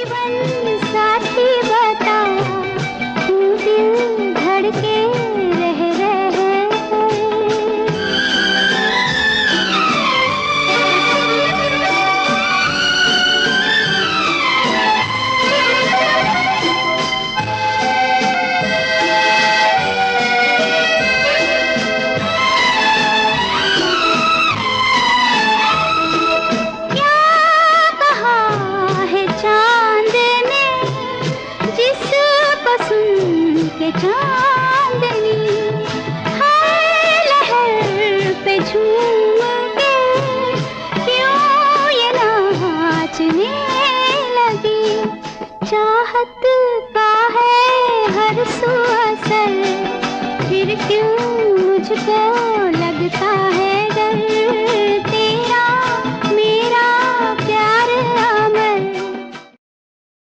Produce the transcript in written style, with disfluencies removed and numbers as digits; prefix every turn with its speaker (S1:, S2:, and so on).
S1: जीवन साथी बता, क्यों दिल धड़के रह रहे। सुन के चांदनी हर लहर पे झूम के क्यों ये नाचने लगी। चाहत